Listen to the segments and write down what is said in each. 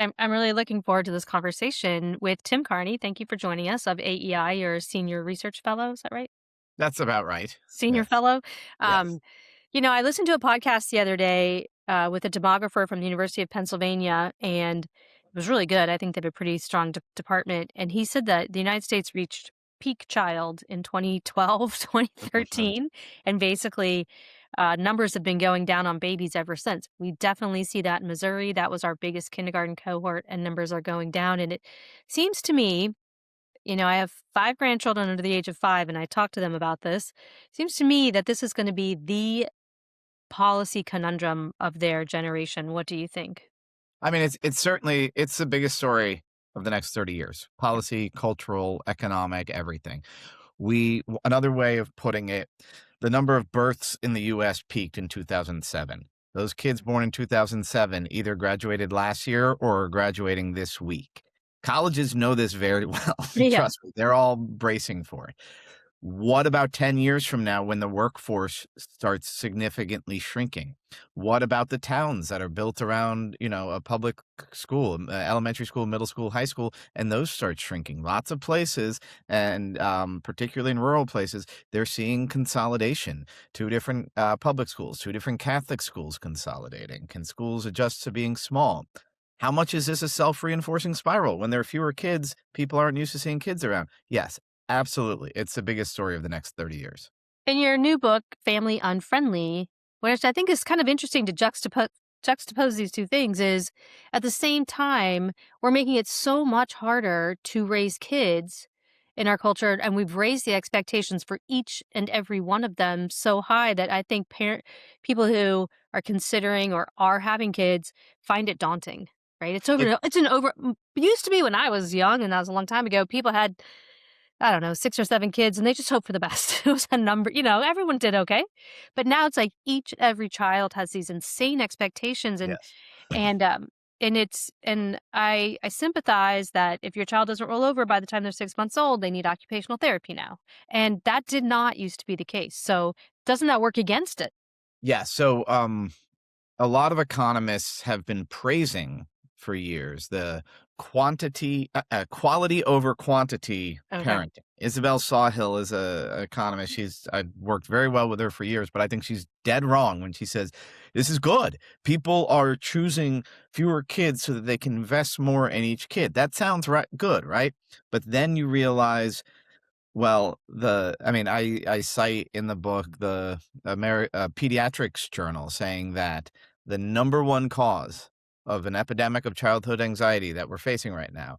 I'm really looking forward to this conversation with Tim Carney. Thank you for joining us of AEI, your senior research fellow. Is that right? That's about right. Senior Yes. fellow. Yes. Um, I listened to a podcast the other day with a demographer from the University of Pennsylvania, and it was really good. I think they have a pretty strong department. And he said that the United States reached peak child in 2012, Mhm. 2013, and basically numbers have been going down on babies ever since. We definitely see that in Missouri. That was our biggest kindergarten cohort, and numbers are going down. And it seems to me, I have 5 grandchildren under the age of 5, and I talk to them about this. Seems to me that this is gonna be the policy conundrum of their generation. What do you think? I mean, it's certainly it's the biggest story of the next 30 years. Yeah. Policy, cultural, economic, everything. Another way of putting it, the number of births in the US peaked in 2007. Those kids born in 2007 either graduated last year or are graduating this week. Colleges know this very well. Yeah. Trust me, they're all bracing for it. What about 10 years from now when the workforce starts significantly shrinking? What about the towns that are built around, a public school, elementary school, middle school, high school, and those start shrinking? Lots of places, and particularly in rural places, they're seeing consolidation. Two different public schools, two different Catholic schools consolidating. Can schools adjust to being small? How much is this a self-reinforcing spiral? When there are fewer kids, people aren't used to seeing kids around. Yes, absolutely. It's the biggest story of the next 30 years. In your new book, Family Unfriendly, which I think is kind of interesting to juxtapose these 2 things, is at the same time, we're making it so much harder to raise kids in our culture, and we've raised the expectations for each and every one of them so high that I think people who are considering or are having kids find it daunting, right? It It used to be when I was young, and that was a long time ago, people had, I don't know, 6 or 7 kids, and they just hope for the best. It was a number, everyone did okay. But now it's like every child has these insane expectations, yes. and, um, and I sympathize that if your child doesn't roll over by the time they're 6 months old, they need occupational therapy now. And that did not used to be the case. So doesn't that work against it? Yeah, so, a lot of economists have been praising for years the quality over quantity Okay. parenting. Isabel Sawhill is a economist. I worked very well with her for years, but I think she's dead wrong when she says this is good. People are choosing fewer kids so that they can invest more in each kid. That sounds good, right? But then you realize, well, I cite in the book the Pediatrics Journal saying that the number one cause of an epidemic of childhood anxiety that we're facing right now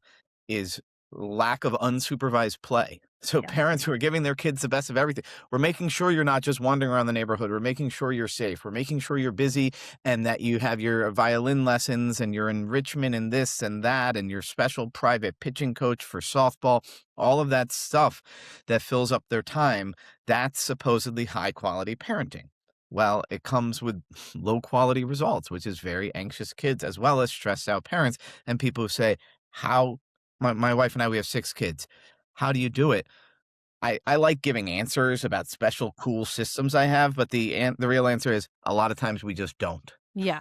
is lack of unsupervised play. So Yeah. parents who are giving their kids the best of everything, we're making sure you're not just wandering around the neighborhood. We're making sure you're safe. We're making sure you're busy and that you have your violin lessons and your enrichment and this and that and your special private pitching coach for softball, all of that stuff that fills up their time. That's supposedly high quality parenting. Well, it comes with low quality results, which is very anxious kids as well as stressed out parents and people who say, how my wife and I, we have 6 kids. How do you do it? I like giving answers about special cool systems I have, but the real answer is a lot of times we just don't. Yeah.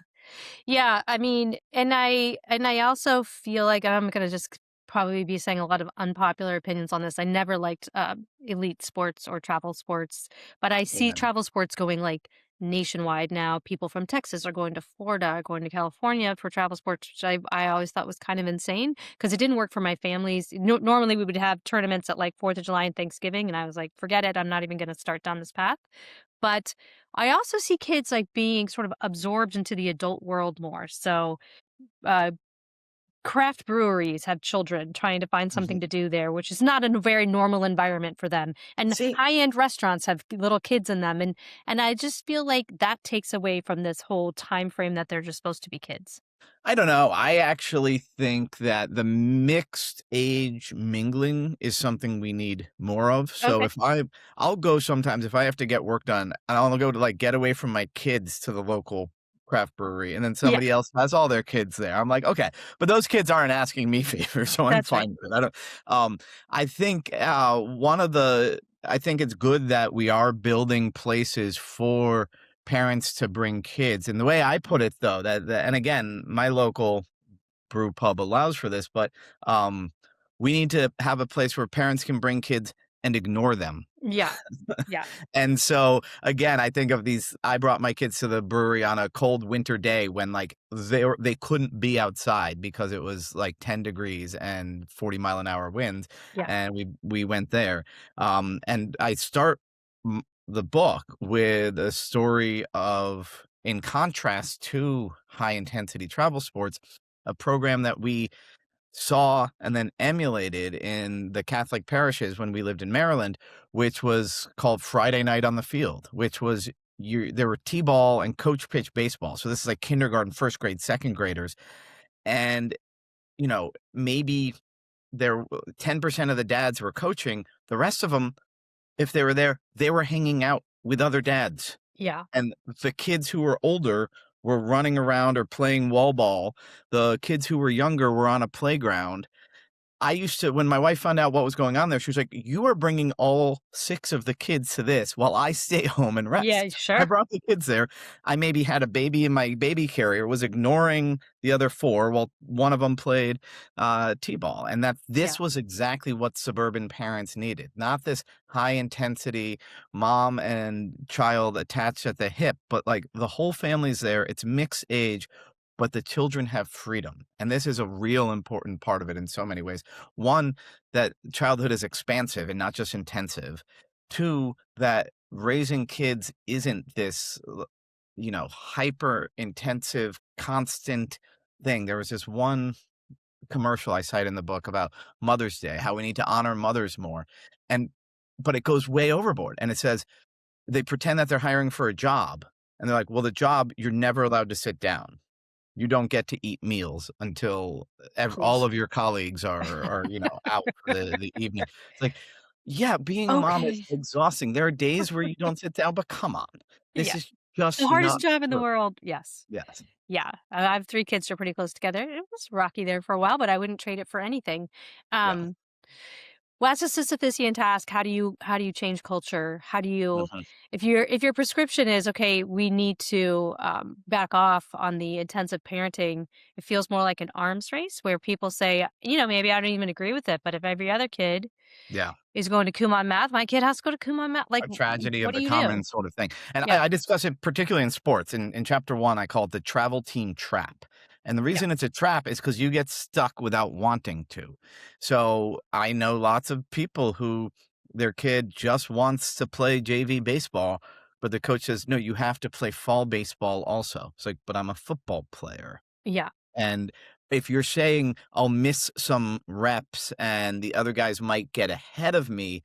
Yeah, I mean, and I also feel like I'm gonna just probably be saying a lot of unpopular opinions on this. I never liked elite sports or travel sports, but I see Amen. travel sports going like nationwide now. People from Texas are going to Florida, going to California for travel sports, which I always thought was kind of insane because it didn't work for my families. Normally, we would have tournaments at like Fourth of July and Thanksgiving, and I was like, forget it. I'm not even going to start down this path. But I also see kids, like, being sort of absorbed into the adult world more. So, uh, craft breweries have children trying to find Mhm. something to do there, which is not a very normal environment for them. And See, high-end restaurants have little kids in them, and I just feel like that takes away from this whole time frame that they're just supposed to be kids. I don't know. I actually think that the mixed age mingling is something we need more of. So Okay. if I'll go sometimes if I have to get work done and I'll go to like get away from my kids to the local craft brewery and then Yeah, somebody else has all their kids there. I'm like, okay, but those kids aren't asking me favors, so I'm that's right. fine with it. Um I think I think it's good that we are building places for parents to bring kids. And the way I put it though, and again, my local brew pub allows for this, but, um, we need to have a place where parents can bring kids and ignore them. Yeah. Yeah. And so, again, I think of these I brought my kids to the brewery on a cold winter day when, like, they couldn't be outside because it was, like, 10 degrees and 40-mile-an-hour winds, Yeah. and we went there. And I start the book with a story of, in contrast to high-intensity travel sports, a program that we saw and then emulated in the Catholic parishes when we lived in Maryland, which was called Friday Night on the Field, which was there were T-ball and coach pitch baseball. So this is like kindergarten, first grade, second graders. And, maybe 10% of the dads were coaching. The rest of them, if they were there, they were hanging out with other dads. Yeah. And the kids who were older were running around or playing wall ball. The kids who were younger were on a playground. I used to when my wife found out what was going on there, she was like, "You are bringing all 6 of the kids to this while I stay home and Yeah, rest." I sure. brought the kids there. I maybe had a baby in my baby carrier, was ignoring the other 4 while one of them played, T-ball, and that Yeah. this was exactly what suburban parents needed, not this high intensity mom and child attached at the hip, but, like, the whole family's there, it's mixed age, but the children have freedom, and this is a real important part of it in so many ways. One, that childhood is expansive and not just intensive. Two, that raising kids isn't this, hyper intensive, constant thing. There was this one commercial I cite in the book about Mother's Day, how we need to honor mothers more. And, but it goes way overboard. And it says they pretend that they're hiring for a job. And they're like, well, the job, you're never allowed to sit down. You don't get to eat meals until all Please. of your colleagues are, out for the evening. It's like, yeah, being a mom is Okay. exhausting. There are days where you don't sit down, but come on. Yeah. This is The just hardest not job in the true. world. Yes. Yes. Yeah. I have 3 kids, they're pretty close together. It was rocky there for a while, but I wouldn't trade it for anything. Yeah. Um, well, that's a Sisyphusian task. How do you change culture? How do you Mhm. if your prescription is, "Okay, we need to, back off on the intensive parenting," it feels more like an arms race where people say, "Maybe I don't even agree with it, but if every other kid Yeah. is going to Kumon Math, my kid has to go to Kumon Math." Like, A tragedy what of do the you do? common sort of thing. And Yeah. I discuss it particularly in sports. In chapter 1, I call it the travel team trap. And the Yeah. reason it's a trap is because you get stuck without wanting to. So I know lots of people who their kid just wants to play JV baseball, but the coach says, no, you have to play fall baseball also. It's like, but I'm a football player. Yeah. And if you're saying I'll miss some reps and the other guys might get ahead of me,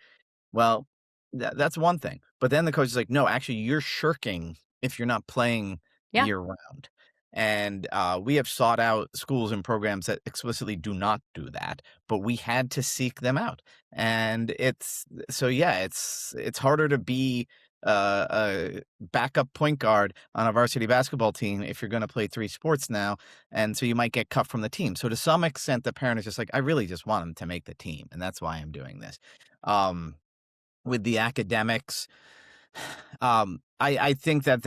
well, that's one thing, but then the coach is like, "No, actually, you're shirking if you're not playing Yeah. year round." And, we have sought out schools and programs that explicitly do not do that, but we had to seek them out. And yeah, it's harder to be, a backup point guard on a varsity basketball team if you're gonna play 3 sports now, and so you might get cut from the team. So to some extent, the parent is just like, "I really just want him to make the team, and that's why I'm doing this." Um with the academics, I think that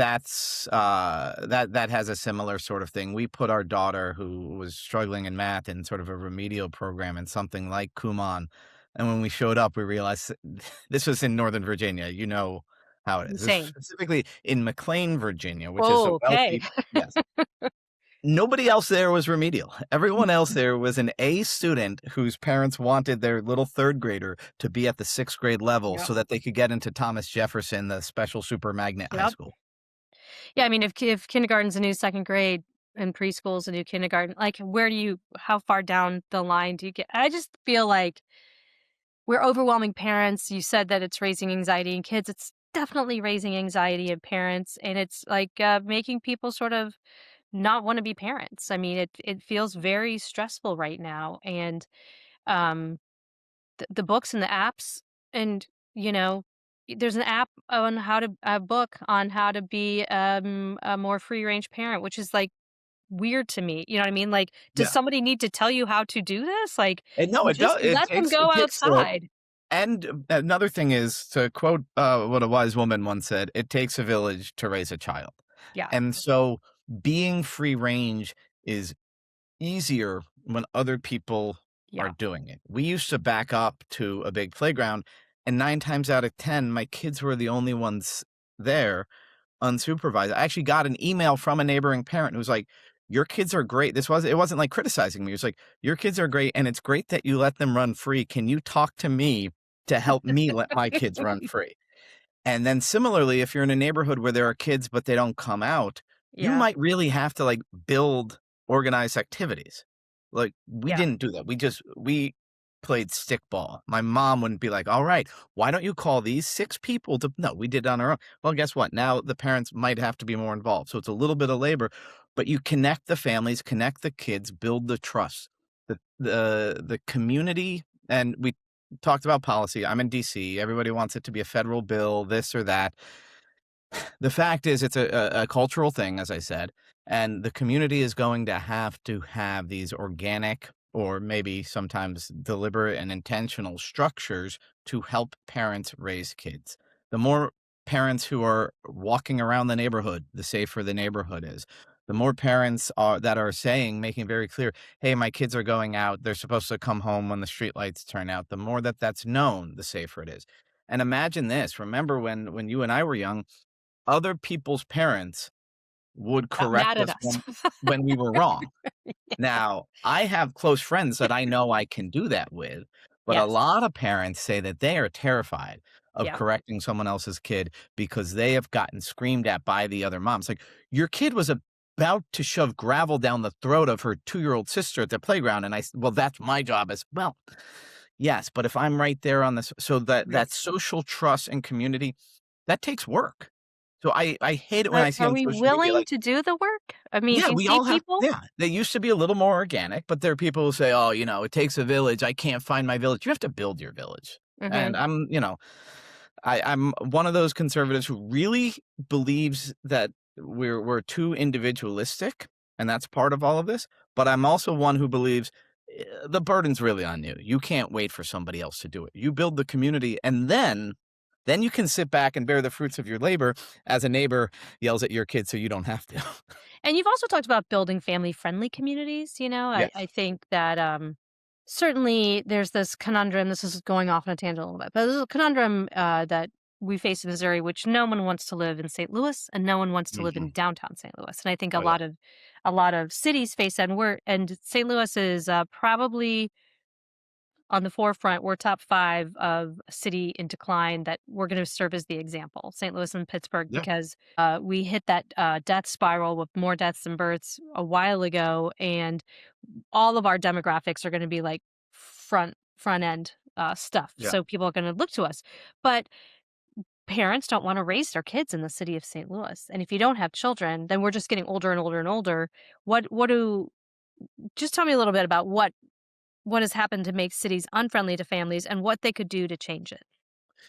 has a similar sort of thing. We put our daughter who was struggling in math in sort of a remedial program in something like Kumon, and when we showed up, we realized this was in Northern Virginia, you know how it is. This was Insane. specifically in McLean, Virginia, which is a Oh, okay. wealthy. Yes. Nobody else there was remedial. Everyone else there was an A student whose parents wanted their little 3rd grader to be at the 6th grade level Yep. so that they could get into Thomas Jefferson, the special super magnet high Yep. school. Yeah, I mean, if kindergarten's a new 2nd grade and preschool's a new kindergarten, like, how far down the line do you get? I just feel like we're overwhelming parents. You said that it's raising anxiety in kids. It's definitely raising anxiety in parents, and it's, like, making people sort of not wanna be parents. I mean, it feels very stressful right now, and, um the books and the apps and, you know, there's an app on how to a book on how to be, a more free range parent, which is, like, weird to me, you know what I mean? Like, does Yeah. somebody need to tell you how to do this? Like, And no, it just does. let them It go takes the outside. and another thing is to quote what a wise woman once said, it takes a village to raise a child. Yeah. And so being free range is easier when other people are Yeah. doing it. We used to back up to a big playground, and 9 times out of 10, my kids were the only ones there unsupervised. I actually got an email from a neighboring parent who was like, "Your kids are great." It wasn't like criticizing me. It was like, "Your kids are great, and it's great that you let them run free. Can you talk to me to help me let my kids run free?" And then similarly, if you're in a neighborhood where there are kids, but they don't come out, you Yeah. might really have to like build organized activities. Like we Yeah. didn't do that. We played stickball. My mom wouldn't be like, "All right, why don't you call these 6 people to," no, we did it on our own. Well, guess what? Now the parents might have to be more involved. So it's a little bit of labor, but you connect the families, connect the kids, build the trust. The community, and we talked about policy. I'm in DC. Everybody wants it to be a federal bill, this or that. The fact is, it's a cultural thing, as I said, and the community is going to have these organic or maybe sometimes deliberate and intentional structures to help parents raise kids. The more parents who are walking around the neighborhood, the safer the neighborhood is. The more parents are that are saying, making very clear, "Hey, my kids are going out. They're supposed to come home when the streetlights turn out." The more that that's known, the safer it is. And imagine this. Remember when you and I were young, other people's parents would Got mad correct at us us. when we were wrong. Now, I have close friends that I know I can do that with, but a Yes. lot of parents say that they are terrified of Yeah. correcting someone else's kid because they have gotten screamed at by the other moms. Like, your kid was about to shove gravel down the throat of her 2-year-old sister at the playground, and well, that's my job as well. Yes, but if I'm right there on this, so that Yes. social trust and community, that takes work. So I hate it when But I see are on we social media, willing like, to do the work? I mean, yeah, do you we see all have, people? yeah, they used to be a little more organic, but there are people who say, "Oh, it takes a village. I can't find my village." You have to build your village. And Mhm. I'm one of those conservatives who really believes that we're too individualistic, and that's part of all of this. But I'm also one who believes the burden's really on you. You can't wait for somebody else to do it. You build the community, and then you can sit back and bear the fruits of your labor as a neighbor yells at your kid so you don't have to. And you've also talked about building family-friendly communities, you know? I Yes. think that, certainly there's this conundrum, this is going off on a tangent a little bit, but there's a conundrum, that we face in Missouri, which no one wants to live in St. Louis, and no one wants to live in Mhm. downtown St. Louis, and I think Oh, yeah. a lot of cities face that, and St. Louis is, probably on the forefront. We're top 5 of a city in decline that we're gonna serve as the example, St. Louis and Pittsburgh, Yeah. because, we hit that, death spiral with more deaths than births a while ago, and all of our demographics are gonna be, like, front end, stuff, Yeah. so people are gonna look to us. But parents don't wanna raise their kids in the city of St. Louis, and if you don't have children, then we're just getting older and older and older. What do Just tell me a little bit about what has happened to make cities unfriendly to families and what they could do to change it.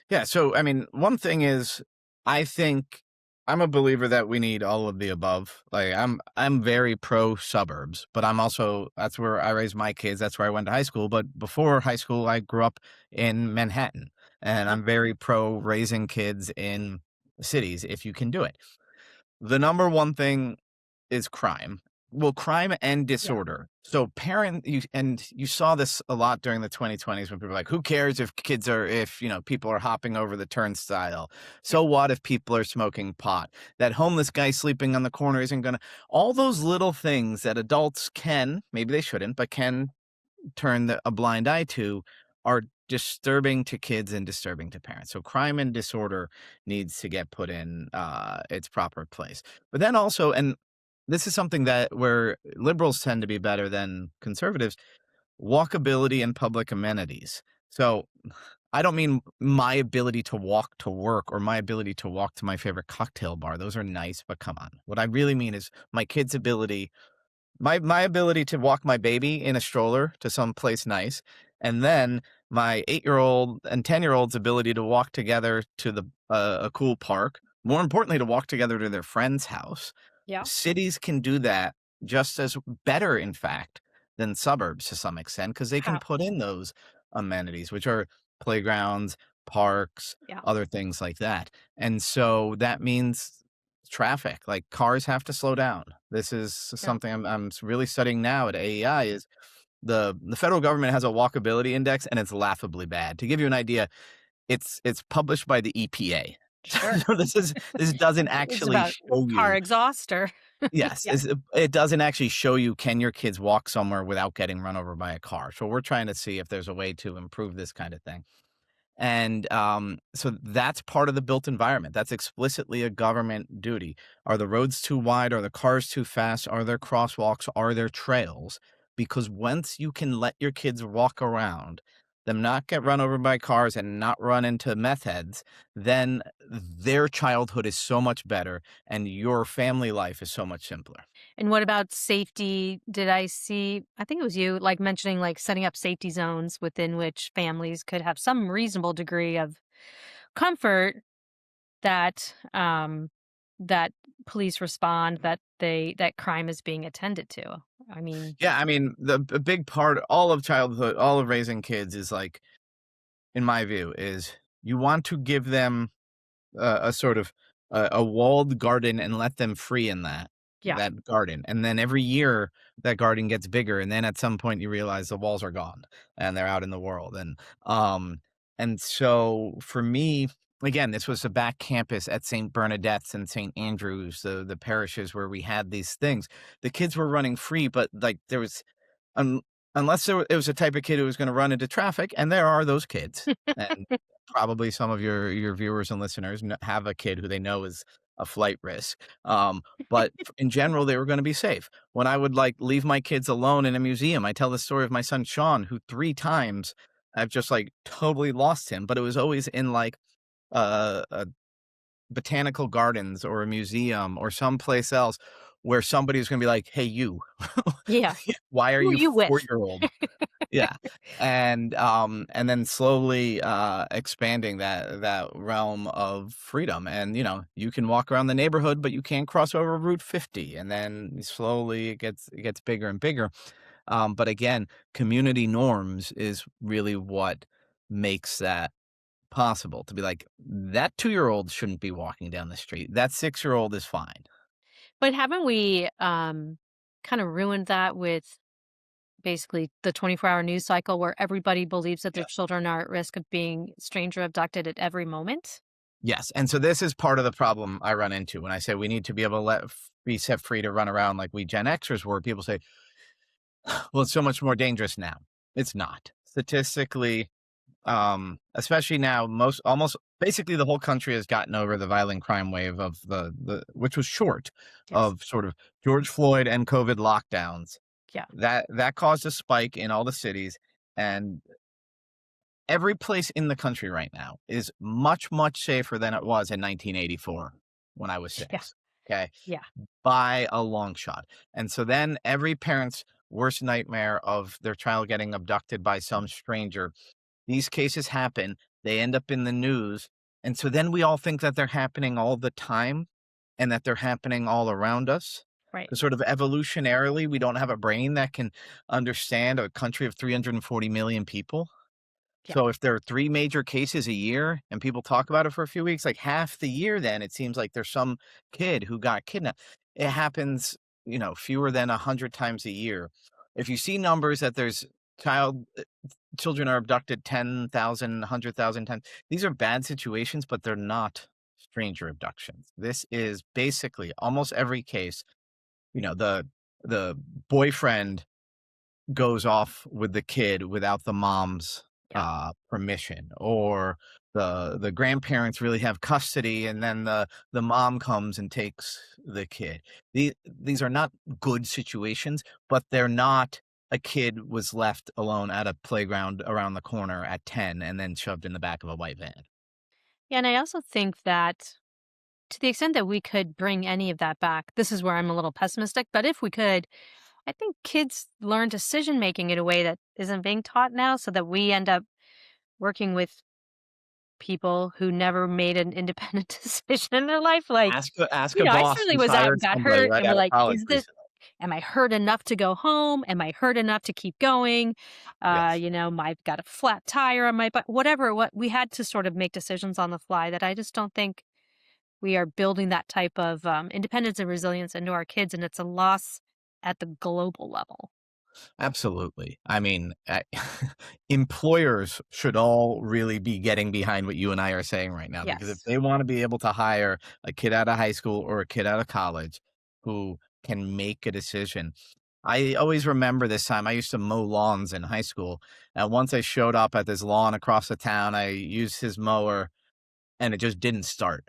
Yeah, so, I mean, one thing is, I think I'm a believer that we need all of the above. Like, I'm very pro suburbs, but I'm also that's where I raised my kids, that's where I went to high school, but before high school, I grew up in Manhattan, and Yep. I'm very pro raising kids in cities if you can do it. The number one thing is crime. Well, crime and Yeah. disorder. So you saw this a lot during the 2020s when people were like, who cares if people are hopping over the turnstile? Yeah. So what if people are smoking pot? That homeless guy sleeping on the corner isn't gonna, all those little things that adults can, maybe they shouldn't, but can turn a blind eye to are disturbing to kids and disturbing to parents. So crime and disorder needs to get put in its proper place. But then also, and this is something that where liberals tend to be better than conservatives, walkability and public amenities. So I don't mean my ability to walk to work or my ability to walk to my favorite cocktail bar. Those are nice, but come on. What I really mean is my kid's ability, my ability to walk my baby in a stroller to some place nice, and then my 8-year-old and 10-year-old's ability to walk together to a cool park, more importantly, to walk together to their friend's house. Yeah. Cities can do that just as better, in fact, than suburbs to some extent, because they can How? put in those amenities, which are playgrounds, parks, Yeah. other things like that. And so that means traffic. Like, cars have to slow down. This is Yeah. something I'm really studying now at AEI is the federal government has a walkability index, and it's laughably bad. To give you an idea, it's published by the EPA. Sure. So this doesn't It's actually about show car you. exhaust or Yes, yeah. it doesn't actually show you, can your kids walk somewhere without getting run over by a car? So we're trying to see if there's a way to improve this kind of thing. And so that's part of the built environment. That's explicitly a government duty. Are the roads too wide? Are the cars too fast? Are there crosswalks? Are there trails? Because once you can let your kids walk around, them not get run over by cars and not run into meth heads, then their childhood is so much better and your family life is so much simpler. And what about safety? Did I see I think it was you, like, mentioning, like, setting up safety zones within which families could have some reasonable degree of comfort that, that police respond, that crime is being attended to. I mean, Yeah, I mean, a big part, all of childhood, all of raising kids is like, in my view, is you want to give them a sort of a walled garden and let them free in yeah. that garden, and then every year that garden gets bigger, and then at some point you realize the walls are gone and they're out in the world, um and so for me, again, this was a back campus at St. Bernadette's and St. Andrews, the parishes where we had these things. The kids were running free, but like there was Un unless it was the type of kid who was gonna run into traffic, and there are those kids, and probably some of your viewers and listeners have a kid who they know is a flight risk, but in general, they were gonna be safe. When I would, like, leave my kids alone in a museum, I tell the story of my son, Sean, who 3 times I've just, like, totally lost him, but it was always in, like, a botanical gardens or a museum or someplace else where somebody's gonna be like, "Hey, you, Yeah. why are Who are you you with? 4-year-old?" Yeah, and then slowly, expanding that realm of freedom, and, you can walk around the neighborhood, but you can't cross over Route 50, and then slowly it gets bigger and bigger, but again, community norms is really what makes that possible, to be like, "That 2-year-old shouldn't be walking down the street. That 6-year-old is fine." But haven't we, kind of ruined that with basically the 24-hour news cycle where everybody believes that their Yes. children are at risk of being stranger abducted at every moment? Yes, and so this is part of the problem I run into when I say we need to be able to be set free to run around like we Gen Xers were. People say, "Well, it's so much more dangerous now." It's not. Statistically, especially now, most almost basically the whole country has gotten over the violent crime wave of the which was short Yes. of sort of George Floyd and COVID lockdowns. Yeah. That caused a spike in all the cities, and every place in the country right now is much, much safer than it was in 1984 when I was Yeah. 6, okay, Yeah. by a long shot, and so then every parent's worst nightmare of their child getting abducted by some stranger, these cases happen, they end up in the news, and so then we all think that they're happening all the time and that they're happening all around us. Right. 'Cause sort of evolutionarily, we don't have a brain that can understand a country of 340 million people. Yeah. So if there are 3 major cases a year and people talk about it for a few weeks, like half the year then it seems like there's some kid who got kidnapped. It happens, fewer than 100 times a year. If you see numbers that there's child children are abducted 10,000, 100,000 times, these are bad situations, but they're not stranger abductions. This is basically almost every case, the boyfriend goes off with the kid without the mom's, Yeah. permission, or the grandparents really have custody, and then the mom comes and takes the kid. These are not good situations, but they're not a kid was left alone at a playground around the corner at 10 and then shoved in the back of a white van. Yeah, and I also think that to the extent that we could bring any of that back, this is where I'm a little pessimistic, but if we could, I think kids learn decision making in a way that isn't being taught now so that we end up working with people who never made an independent decision in their life. Like, Ask a I boss certainly who's was out hired and got somebody hurt right and we're out of like, college is this, recently. am I hurt enough to go home? Am I hurt enough to keep going? Yes. I've got a flat tire on my butt, whatever. What we had to sort of make decisions on the fly that I just don't think we are building that type of, independence and resilience into our kids, and it's a loss at the global level. Absolutely. I mean, employers should all really be getting behind what you and I are saying right now, because if Yes. they want to be able to hire a kid out of high school or a kid out of college who can make a decision. I always remember this time I used to mow lawns in high school. And once I showed up at this lawn across the town, I used his mower and it just didn't start.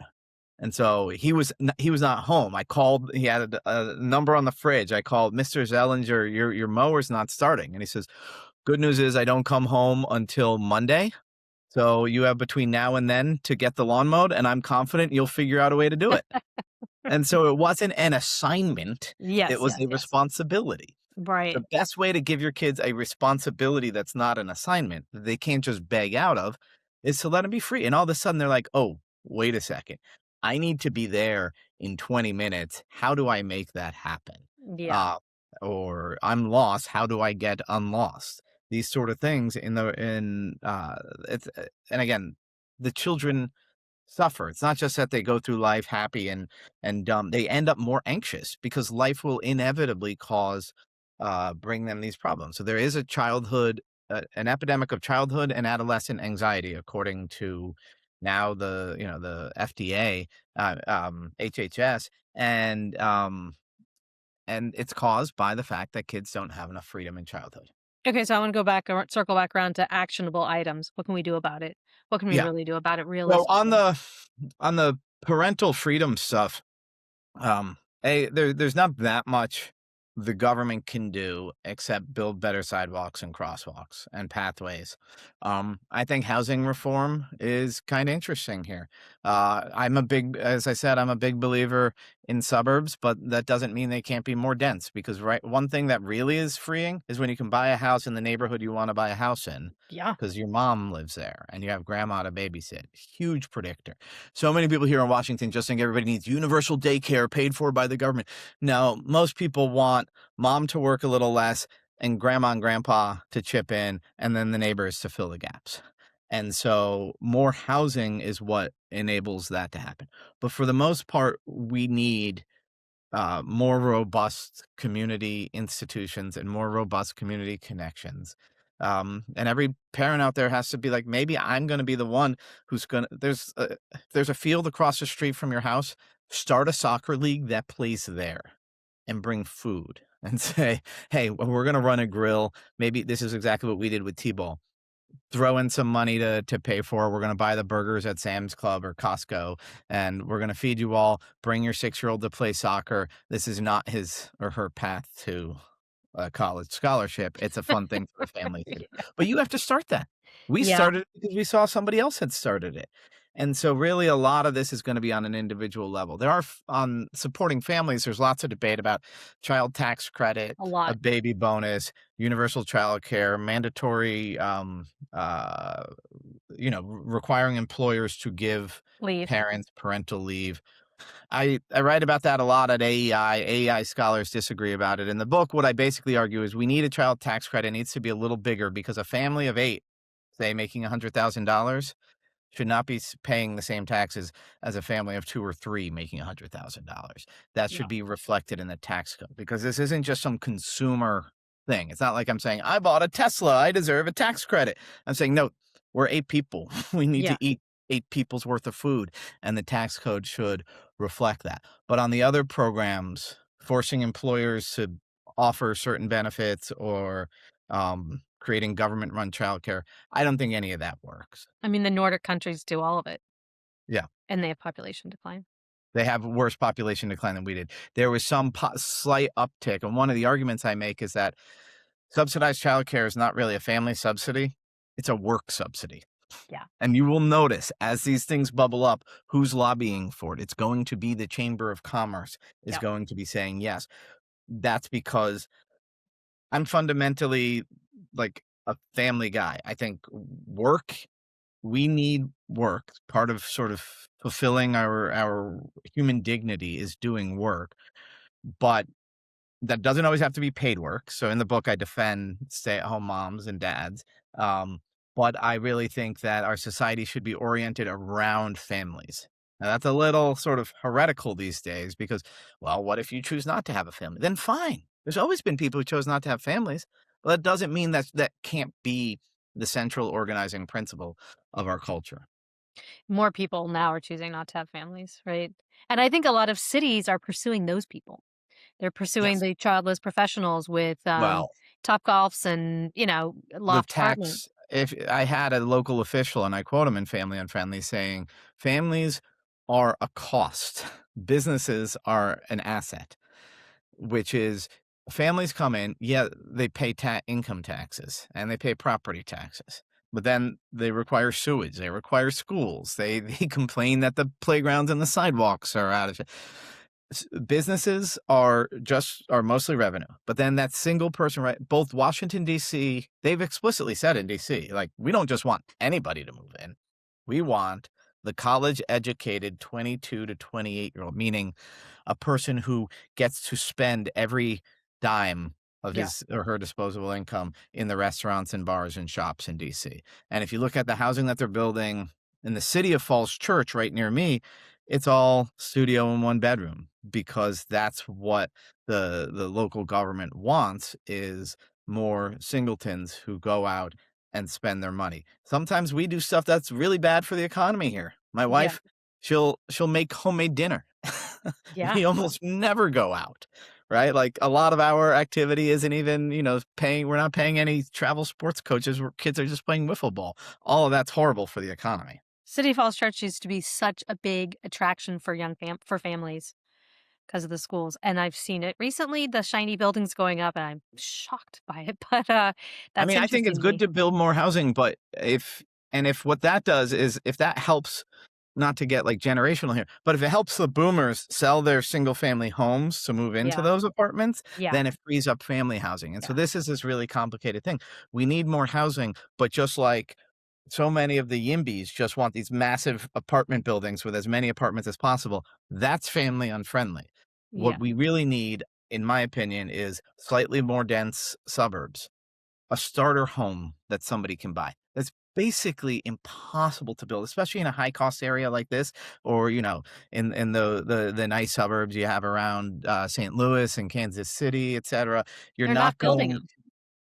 And so he was not home. I called, he had a number on the fridge. I called, "Mr. Zellinger, your mower's not starting." And he says, "Good news is I don't come home until Monday. So you have between now and then to get the lawn mowed, and I'm confident you'll figure out a way to do it." And so it wasn't an assignment, it Yes, was yes, a yes. responsibility. Right. The best way to give your kids a responsibility that's not an assignment, that they can't just beg out of, is to let them be free. And all of a sudden they're like, "Oh, wait a second. I need to be there in 20 minutes. How do I make that happen?" Yeah. Uh, or "I'm lost. How do I get unlost?" These sort of things it's, and again, the children suffer. It's not just that they go through life happy and they end up more anxious because life will inevitably bring them these problems. So there is an epidemic of childhood and adolescent anxiety, according to now the FDA, HHS, and it's caused by the fact that kids don't have enough freedom in childhood. Okay, so I wanna go back or circle back around to actionable items. What can we do about it? What can we Yeah. really do about it So realistically? on the parental freedom stuff, there's not that much the government can do except build better sidewalks and crosswalks and pathways. I think housing reform is kind of interesting here. As I said, I'm a big believer in suburbs, but that doesn't mean they can't be more dense, because right, one thing that really is freeing is when you can buy a house in the neighborhood you want to buy a house in Yeah, because your mom lives there and you have grandma to babysit. Huge predictor. So many people here in Washington just think everybody needs universal daycare paid for by the government. No, most people want mom to work a little less and grandma and grandpa to chip in, and then the neighbors to fill the gaps. And so more housing is what enables that to happen. But for the most part, we need more robust community institutions and more robust community connections. And every parent out there has to be like, maybe I'm going to be the one who's going to, there's a field across the street from your house. Start a soccer league that plays there and bring food and say, "Hey, we're going to run a grill. Maybe this is exactly what we did with T-ball. Throw in some money to pay for. We're gonna buy the burgers at Sam's Club or Costco, and we're gonna feed you all. Bring your 6-year-old to play soccer. This is not his or her path to a college scholarship. It's a fun thing for the family to do." But you have to start that. We yeah, started it because we saw somebody else had started it. And so really a lot of this is gonna be on an individual level. There are on supporting families, there's lots of debate about child tax credit, a a lot. baby bonus, universal childcare, mandatory, uh, requiring employers to give Leave. parents parental leave. I write about that a lot at AEI. AEI scholars disagree about it. In the book, what I basically argue is we need a child tax credit. It needs to be a little bigger because a family of 8, say making $100,000, should not be paying the same taxes as a family of 2 or 3 making $100,000. That should No. be reflected in the tax code, because this isn't just some consumer thing. It's not like I'm saying, "I bought a Tesla, I deserve a tax credit." I'm saying, "No, we're 8 people. We need Yeah. to eat 8 people's worth of food, and the tax code should reflect that." But on the other programs, forcing employers to offer certain benefits or creating government-run childcare, I don't think any of that works. I mean, the Nordic countries do all of it, Yeah. and they have population decline. They have worse population decline than we did. There was some slight uptick, and one of the arguments I make is that subsidized childcare is not really a family subsidy, it's a work subsidy. Yeah. And you will notice as these things bubble up, who's lobbying for it. It's going to be the Chamber of Commerce is Yeah. going to be saying yes. That's because I'm fundamentally like a family guy. I think we need work. Part of sort of fulfilling our human dignity is doing work, but that doesn't always have to be paid work. So in the book, I defend stay-at-home moms and dads. Um, but I really think that our society should be oriented around families. Now that's a little sort of heretical these days because, well, what if you choose not to have a family? Then fine. There's always been people who chose not to have families, but that doesn't mean that can't be the central organizing principle of our culture. More people now are choosing not to have families, right? And I think a lot of cities are pursuing those people. They're pursuing Yes. the childless professionals with, Well, Topgolfs and, the loft apartments. tax if I had a local official, and I quote him in Family Unfriendly, saying, "Families are a cost. Businesses are an asset." Which is families come in, yeah, they pay income taxes and they pay property taxes, but then they require sewage, they require schools, they complain that the playgrounds and the sidewalks are out of businesses are mostly revenue, but then that single person, right? Both Washington D.C., they've explicitly said in D.C., like, we don't just want anybody to move in, we want the college educated 22 to 28-year-old, meaning a person who gets to spend every dime of Yeah, his or her disposable income in the restaurants and bars and shops in DC. And if you look at the housing that they're building in the city of Falls Church right near me, it's all studio and one bedroom because that's what the local government wants is more singletons who go out and spend their money. Sometimes we do stuff that's really bad for the economy here. My yeah, wife, she'll make homemade dinner. yeah. We almost never go out, right? Like a lot of our activity isn't even, we're not paying any travel sports coaches where kids are just playing wiffle ball. All of that's horrible for the economy. City Falls Church used to be such a big attraction for for families because of the schools, and I've seen it recently, the shiny buildings going up, and I'm shocked by it, but, I that's mean, I think interesting it's to good me. to build more housing, but if what that does is if that helps not to get like generational here, but if it helps the boomers sell their single family homes to move into Yeah, those apartments, yeah, then it frees up family housing. And so yeah. this is this really complicated thing. We need more housing, but just like so many of the YIMBYs just want these massive apartment buildings with as many apartments as possible. That's family unfriendly. What Yeah. we really need, in my opinion, is slightly more dense suburbs, a starter home that somebody can buy. That's basically impossible to build, especially in a high cost area like this, or in the nice suburbs you have around St. Louis and Kansas City, etc. You're They're not not building going them.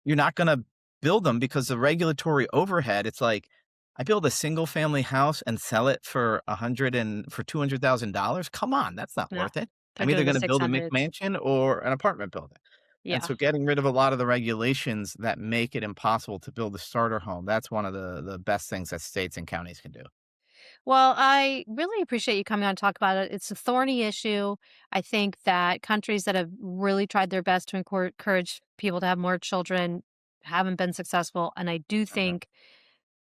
you're not gonna build them because the regulatory overhead, it's like, I build a single family house and sell it for 100 and for $200,000? Come on, that's not No, worth it. they're I'm either doing the gonna build a 600s. McMansion or an apartment building. And Yeah. so getting rid of a lot of the regulations that make it impossible to build a starter home, that's one of the best things that states and counties can do. Well, I really appreciate you coming on to talk about it. It's a thorny issue. I think that countries that have really tried their best to encourage people to have more children haven't been successful. And I do Mhm. think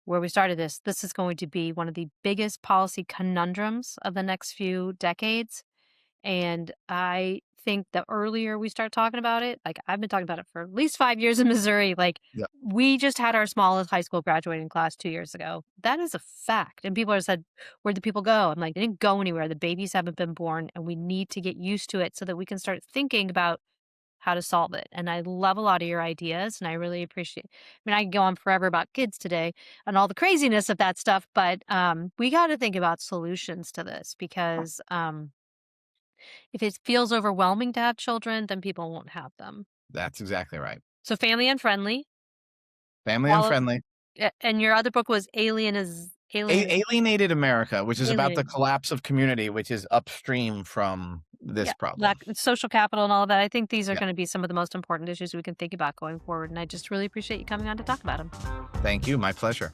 where we started this is going to be one of the biggest policy conundrums of the next few decades. And I think the earlier we start talking about it, like I've been talking about it for at least 5 years in Missouri. Like Yeah. we just had our smallest high school graduating class 2 years ago. That is a fact. And people have said, where'd the people go? I'm like, they didn't go anywhere. The babies haven't been born, and we need to get used to it so that we can start thinking about how to solve it. And I love a lot of your ideas, and I really appreciate. I mean, I can go on forever about kids today and all the craziness of that stuff, but we got to think about solutions to this because if it feels overwhelming to have children, then people won't have them. That's exactly right. So family unfriendly. Family Quali unfriendly. and your other book was Alienated America, which is about the alienated. collapse of community, which is upstream from this Yeah, problem. lack social capital and all of that. I think these are Yeah. gonna be some of the most important issues we can think about going forward, and I just really appreciate you coming on to talk about them. Thank you. My pleasure.